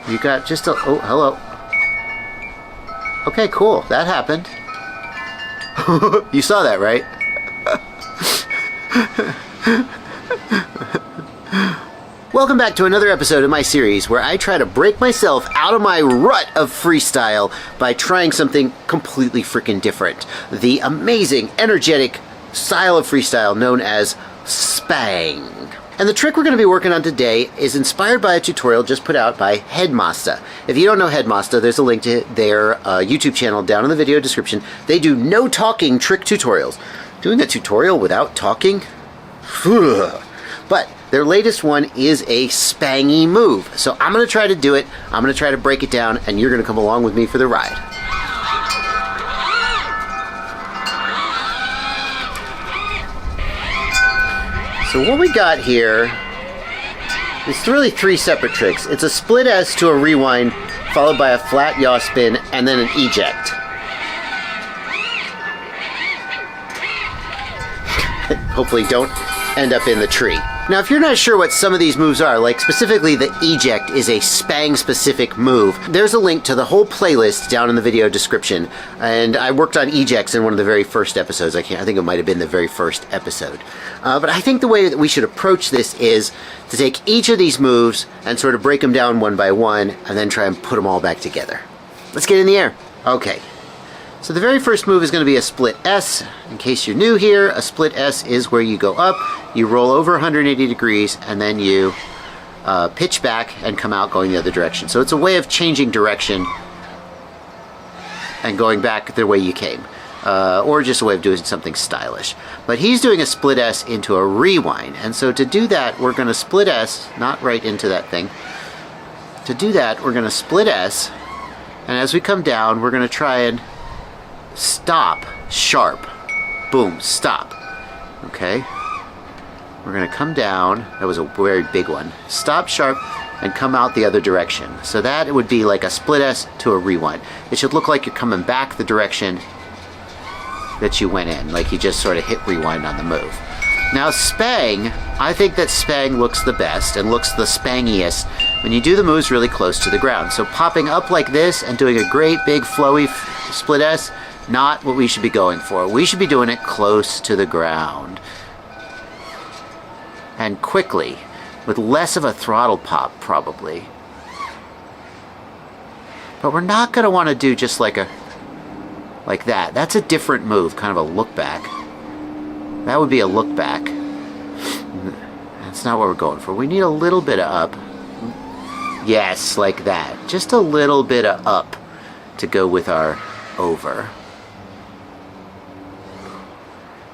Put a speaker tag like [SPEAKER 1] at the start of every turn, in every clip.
[SPEAKER 1] You got just a... Oh, hello. Okay, cool. That happened. You saw that, right? Welcome back to another episode of my series where I try to break myself out of my rut of freestyle by trying something completely freaking different. The amazing, energetic style of freestyle known as Sbang. And the trick we're going to be working on today is inspired by a tutorial just put out by Headmaster. If you don't know Headmaster, there's a link to their YouTube channel down in the video description. They do no talking trick tutorials. Doing a tutorial without talking? But their latest one is a spangy move. So I'm going to try to do it, I'm going to try to break it down, and you're going to come along with me for the ride. So what we got here is really three separate tricks. It's a split S to a rewind, followed by a flat yaw spin, and then an eject. Hopefully don't end up in the tree. Now, if you're not sure what some of these moves are, like specifically the eject is a Sbang specific move, there's a link to the whole playlist down in the video description. And I worked on ejects in one of the very first episodes. I think it might have been the very first episode. But I think the way that we should approach this is to take each of these moves and sort of break them down one by one and then try and put them all back together. Let's get in the air. Okay. So the very first move is going to be a split S. In case you're new here, a split S is where you go up, you roll over 180 degrees, and then you pitch back and come out going the other direction. So it's a way of changing direction and going back the way you came. Or just a way of doing something stylish. But he's doing a split S into a rewind. And so to do that, we're going to split S, not right into that thing. To do that, we're going to split S, and as we come down, we're going to try and stop sharp. Boom, stop. Okay. We're going to come down. That was a very big one. Stop sharp and come out the other direction. So that would be like a split S to a rewind. It should look like you're coming back the direction that you went in, like you just sort of hit rewind on the move. Now Sbang, I think that Sbang looks the best and looks the spangiest when you do the moves really close to the ground. So popping up like this and doing a great big flowy split S, not what we should be going for. We should be doing it close to the ground. And quickly, with less of a throttle pop, probably. But we're not going to want to do just like that. That's a different move, kind of a look back. That would be a look back. That's not what we're going for. We need a little bit of up. Yes, like that. Just a little bit of up to go with our over.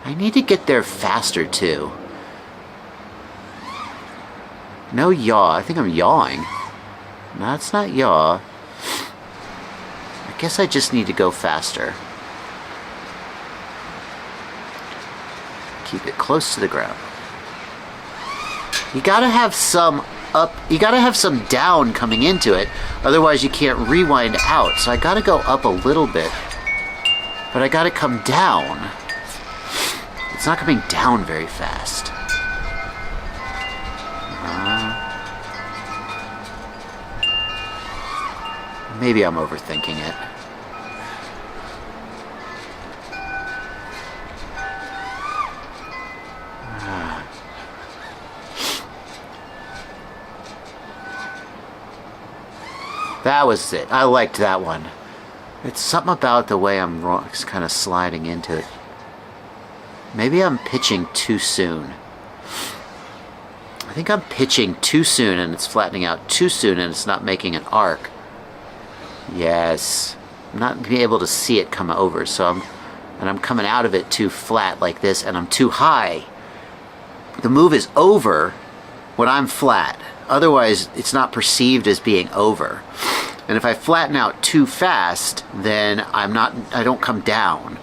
[SPEAKER 1] I need to get there faster too. No yaw. I think I'm yawing. No, it's not yaw. I guess I just need to go faster. Keep it close to the ground. You gotta have some up, you gotta have some down coming into it, otherwise you can't rewind out. So I gotta go up a little bit, but I gotta come down. It's not coming down very fast. Maybe I'm overthinking it. That was it. I liked that one. It's something about the way I'm kind of sliding into it. Maybe I'm pitching too soon. I think I'm pitching too soon and it's flattening out too soon and it's not making an arc. Yes. I'm not being able to see it come over, so I'm coming out of it too flat like this, and I'm too high. The move is over when I'm flat. Otherwise, it's not perceived as being over. And if I flatten out too fast, then I don't come down.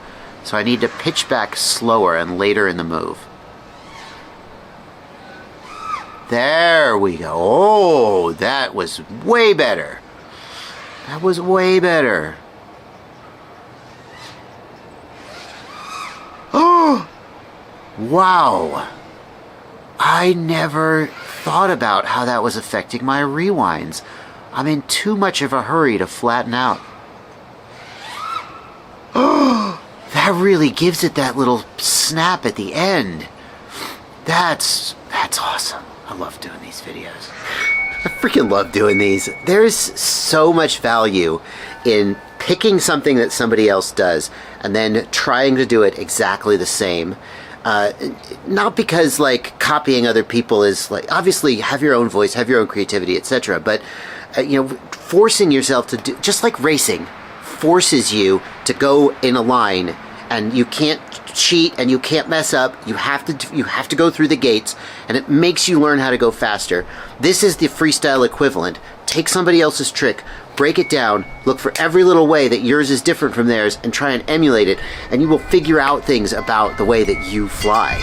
[SPEAKER 1] So I need to pitch back slower and later in the move. There we go. Oh, that was way better. That was way better. Oh! Wow. I never thought about how that was affecting my rewinds. I'm in too much of a hurry to flatten out. Oh, that really gives it that little snap at the end. That's awesome. I love doing these videos. I freaking love doing these. There's so much value in picking something that somebody else does and then trying to do it exactly the same. Not because like copying other people is like, obviously have your own voice, have your own creativity, etc. But forcing yourself to do, just like racing, forces you to go in a line, and you can't cheat and you can't mess up. You have to go through the gates, and it makes you learn how to go faster. This is the freestyle equivalent. Take somebody else's trick, break it down, look for every little way that yours is different from theirs, and try and emulate it, and you will figure out things about the way that you fly.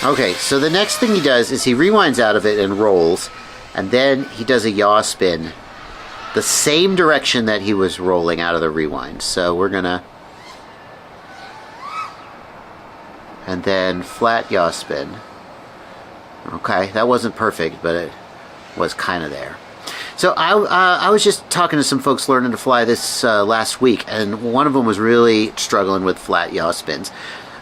[SPEAKER 1] Okay, so the next thing he does is he rewinds out of it and rolls, and then he does a yaw spin the same direction that he was rolling out of the rewind. So we're gonna, and then flat yaw spin. Okay, that wasn't perfect, but it was kind of there. So I was just talking to some folks learning to fly this last week, and one of them was really struggling with flat yaw spins.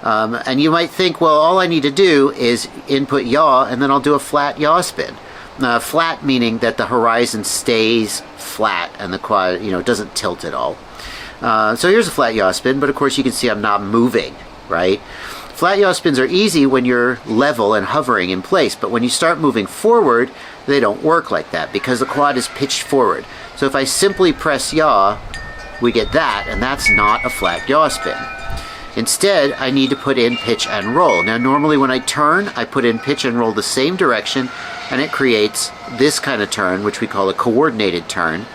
[SPEAKER 1] And you might think, well, all I need to do is input yaw, and then I'll do a flat yaw spin. Flat meaning that the horizon stays flat and the quad, doesn't tilt at all. So here's a flat yaw spin, but of course you can see I'm not moving, right? Flat yaw spins are easy when you're level and hovering in place, but when you start moving forward, they don't work like that because the quad is pitched forward. So if I simply press yaw, we get that, and that's not a flat yaw spin. Instead, I need to put in pitch and roll. Now normally when I turn, I put in pitch and roll the same direction, and it creates this kind of turn, which we call a coordinated turn.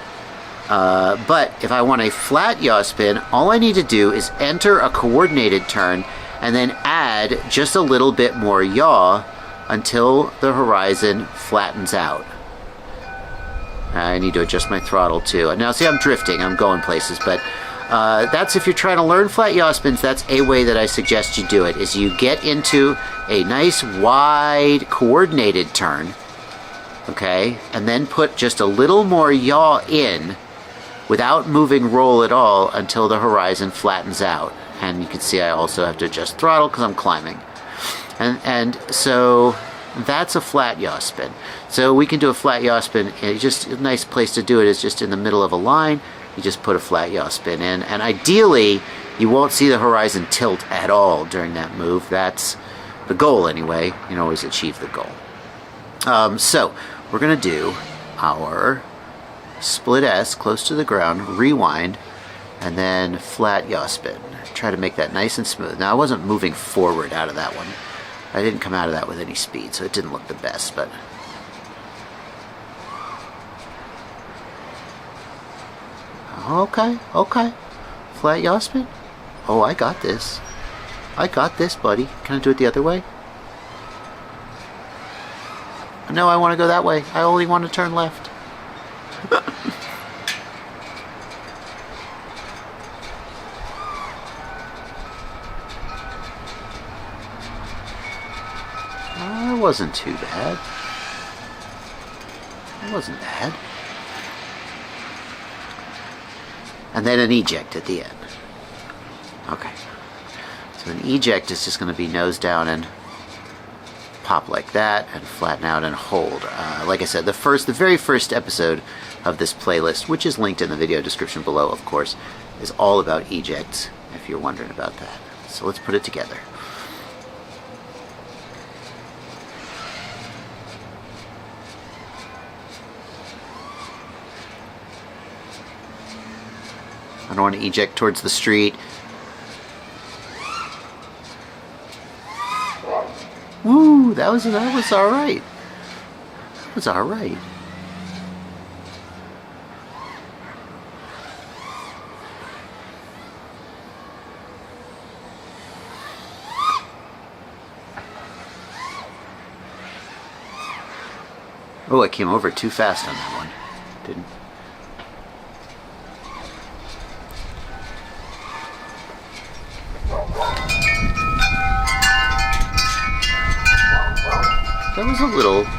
[SPEAKER 1] But if I want a flat yaw spin, all I need to do is enter a coordinated turn and then add just a little bit more yaw until the horizon flattens out. I need to adjust my throttle too. Now see, I'm drifting, I'm going places, but that's if you're trying to learn flat yaw spins, that's a way that I suggest you do it, is you get into a nice wide coordinated turn, okay, and then put just a little more yaw in without moving roll at all until the horizon flattens out. And you can see I also have to adjust throttle because I'm climbing. And so that's a flat yaw spin. So we can do a flat yaw spin. Just a nice place to do it is just in the middle of a line. You just put a flat yaw spin in, and ideally you won't see the horizon tilt at all during that move. That's the goal anyway. You can always achieve the goal. So we're gonna do our split S close to the ground, rewind, and then flat yaw spin. Try to make that nice and smooth. Now I wasn't moving forward out of that one. I didn't come out of that with any speed, so it didn't look the best, but okay. Flat yaw spin? Oh, I got this. I got this, buddy. Can I do it the other way? No, I want to go that way. I only want to turn left. That wasn't too bad. It wasn't bad. And then an eject at the end. Okay. So an eject is just going to be nose down and pop like that, and flatten out and hold. Like I said, the very first episode of this playlist, which is linked in the video description below, of course, is all about ejects, if you're wondering about that. So let's put it together. I don't want to eject towards the street. Woo! That was all right. That was all right. Oh, I came over too fast on that one. Didn't.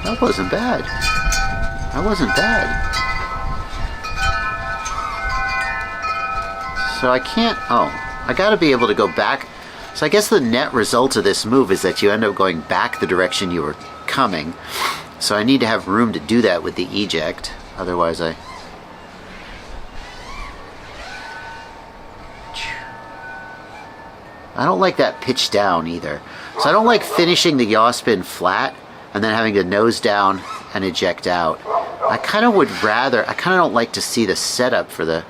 [SPEAKER 1] That wasn't bad. That wasn't bad. So I can't... Oh, I gotta be able to go back. So I guess the net result of this move is that you end up going back the direction you were coming. So I need to have room to do that with the eject. Otherwise I don't like that pitch down either. So I don't like finishing the yaw spin flat and then having to nose down and eject out. I kind of would rather, I kind of don't like to see the setup for the...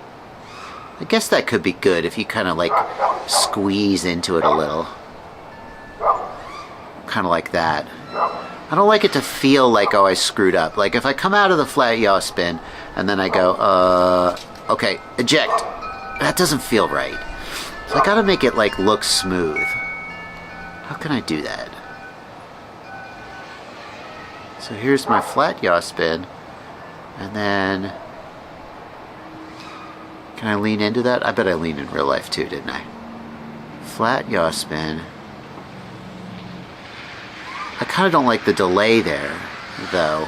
[SPEAKER 1] I guess that could be good if you kind of like squeeze into it a little. Kind of like that. I don't like it to feel like, oh, I screwed up. Like if I come out of the flat yaw spin and then I go, okay, eject. That doesn't feel right. So I gotta make it like look smooth. How can I do that? So here's my flat yaw spin. And then... Can I lean into that? I bet I leaned in real life too, didn't I? Flat yaw spin. I kind of don't like the delay there, though.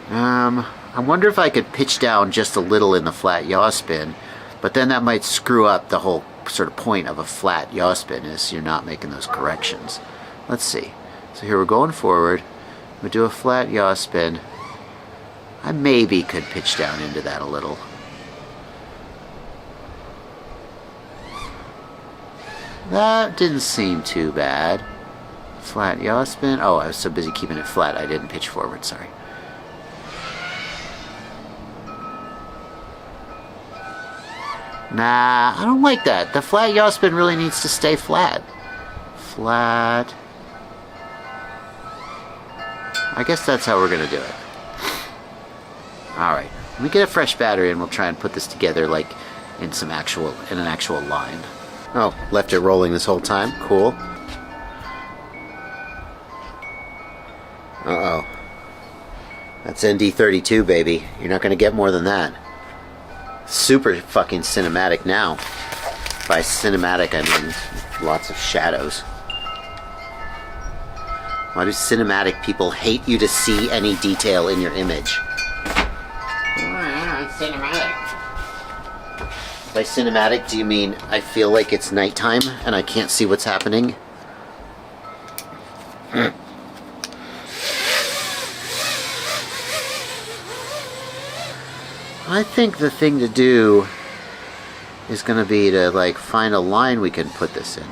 [SPEAKER 1] I wonder if I could pitch down just a little in the flat yaw spin, but then that might screw up the whole sort of point of a flat yaw spin, is you're not making those corrections. Let's see. So here we're going forward. We do a flat yaw spin. I maybe could pitch down into that a little. That didn't seem too bad. Flat yaw spin. Oh, I was so busy keeping it flat I didn't pitch forward, sorry. Nah, I don't like that. The flat yaw spin really needs to stay flat. Flat. I guess that's how we're gonna do it. Alright, let me get a fresh battery and we'll try and put this together like in an actual line. Oh, left it rolling this whole time. Cool. Uh-oh. That's ND32, baby. You're not going to get more than that. Super fucking cinematic now. By cinematic, I mean lots of shadows. Why do cinematic people hate you to see any detail in your image? Cinematic. By cinematic, do you mean I feel like it's nighttime and I can't see what's happening? I think the thing to do is going to be to like find a line we can put this in.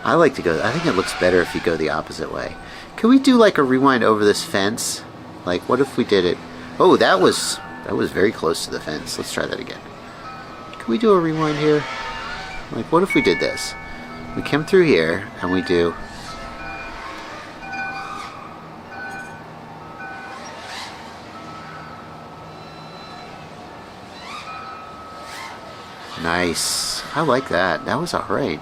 [SPEAKER 1] I like to go, I think it looks better if you go the opposite way. Can we do like a rewind over this fence? Like what if we did it? Oh, that was very close to the fence. Let's try that again. Can we do a rewind here? Like what if we did this? We come through here and we do... Nice. I like that. That was alright.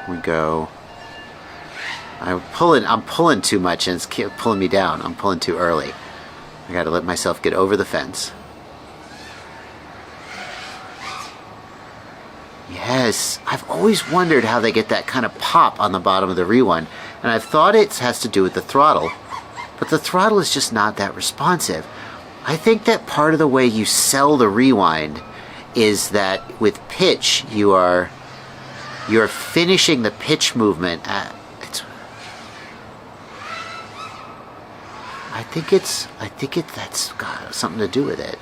[SPEAKER 1] We go... I'm pulling too much and it's pulling me down. I'm pulling too early. I gotta let myself get over the fence. Yes, I've always wondered how they get that kind of pop on the bottom of the rewind, and I've thought it has to do with the throttle, but the throttle is just not that responsive. I think that part of the way you sell the rewind is that with pitch you're finishing the pitch movement at... I think that's got something to do with it.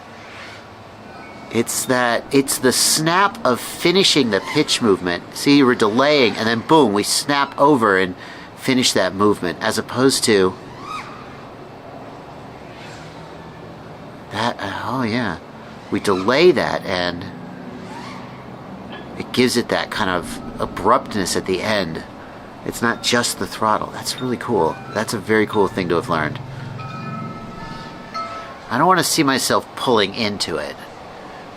[SPEAKER 1] It's the snap of finishing the pitch movement. See, we're delaying and then boom, we snap over and finish that movement, as opposed to that, oh yeah, we delay that and it gives it that kind of abruptness at the end. It's not just the throttle. That's really cool. That's a very cool thing to have learned. I don't want to see myself pulling into it.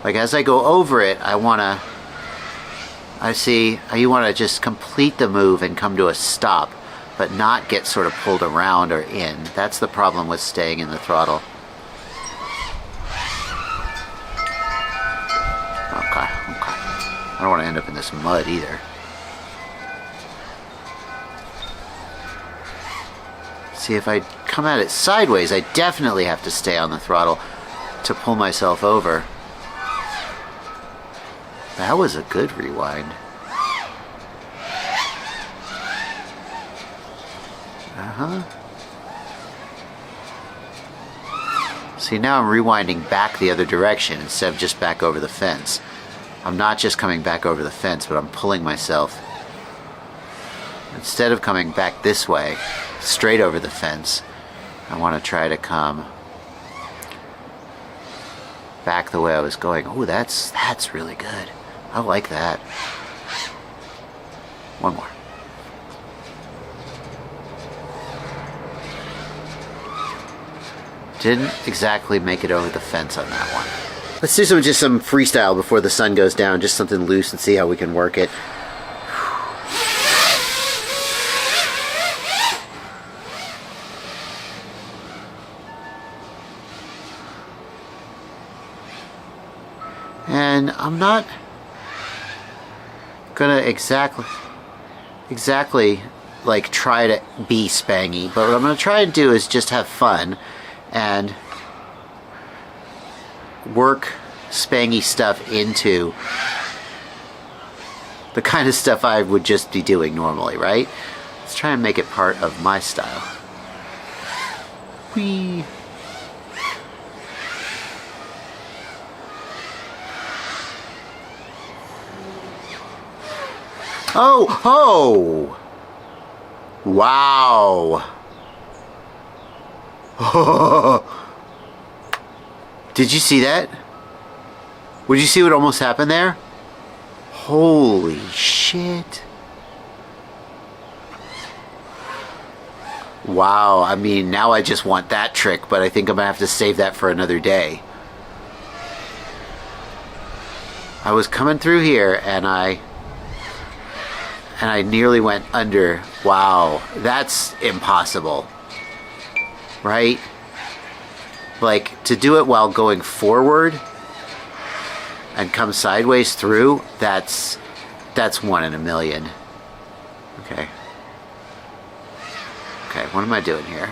[SPEAKER 1] Like as I go over it, you want to just complete the move and come to a stop, but not get sort of pulled around or in. That's the problem with staying in the throttle. Okay. I don't want to end up in this mud either. See, if I come at it sideways, I definitely have to stay on the throttle to pull myself over. That was a good rewind. See, now I'm rewinding back the other direction instead of just back over the fence. I'm not just coming back over the fence, but I'm pulling myself. Instead of coming back this way, straight over the fence, I want to try to come back the way I was going. Oh, that's really good. I like that. One more. Didn't exactly make it over the fence on that one. Let's do just some freestyle before the sun goes down, just something loose, and see how we can work it. And I'm not gonna exactly like try to be spangy, but what I'm gonna try and do is just have fun and work spangy stuff into the kind of stuff I would just be doing normally, right? Let's try and make it part of my style. Whee! Oh! Oh! Wow! Did you see that? Would you see what almost happened there? Holy shit. Wow, I mean, now I just want that trick, but I think I'm gonna have to save that for another day. I was coming through here and I nearly went under. Wow, that's impossible. Right? Like, to do it while going forward and come sideways through, that's 1 in a million. Okay. Okay, what am I doing here?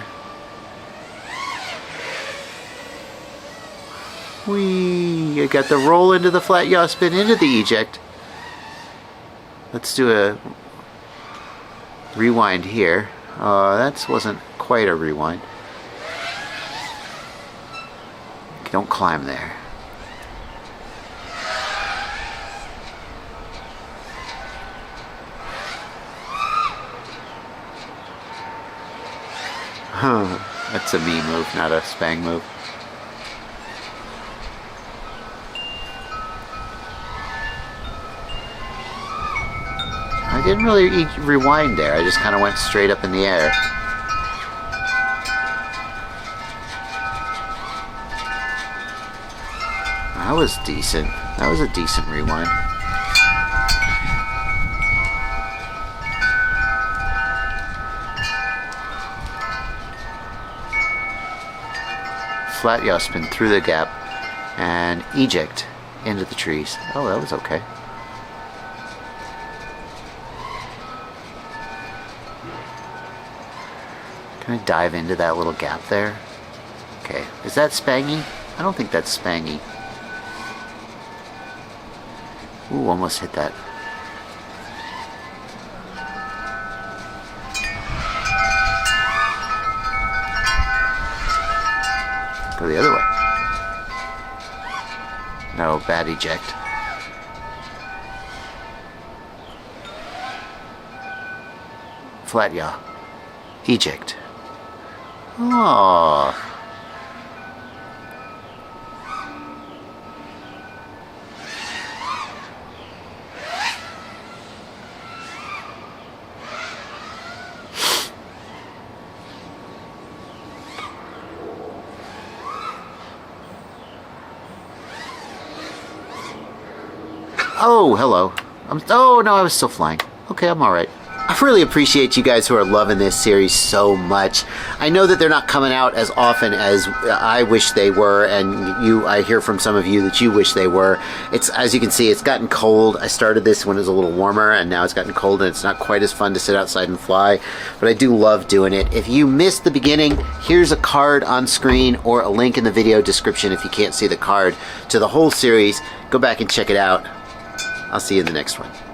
[SPEAKER 1] Whee! I got the roll into the flat yaw spin into the eject. Let's do a rewind here. That wasn't quite a rewind. Don't climb there. That's a me move, not a Sbang move. I didn't really rewind there. I just kind of went straight up in the air. That was decent. That was a decent rewind. Flat yaw spin through the gap and eject into the trees. Oh, that was okay. Can I dive into that little gap there? Okay, is that Spangy? I don't think that's Spangy. Ooh, almost hit that. Go the other way. No, bad eject. Flat yaw. Eject. Oh. Oh, hello. Oh, no, I was still flying. Okay, I'm alright. I really appreciate you guys who are loving this series so much. I know that they're not coming out as often as I wish they were, and I hear from some of you that you wish they were. It's, as you can see, it's gotten cold. I started this when it was a little warmer, and now it's gotten cold, and it's not quite as fun to sit outside and fly, but I do love doing it. If you missed the beginning, here's a card on screen or a link in the video description if you can't see the card to the whole series. Go back and check it out. I'll see you in the next one.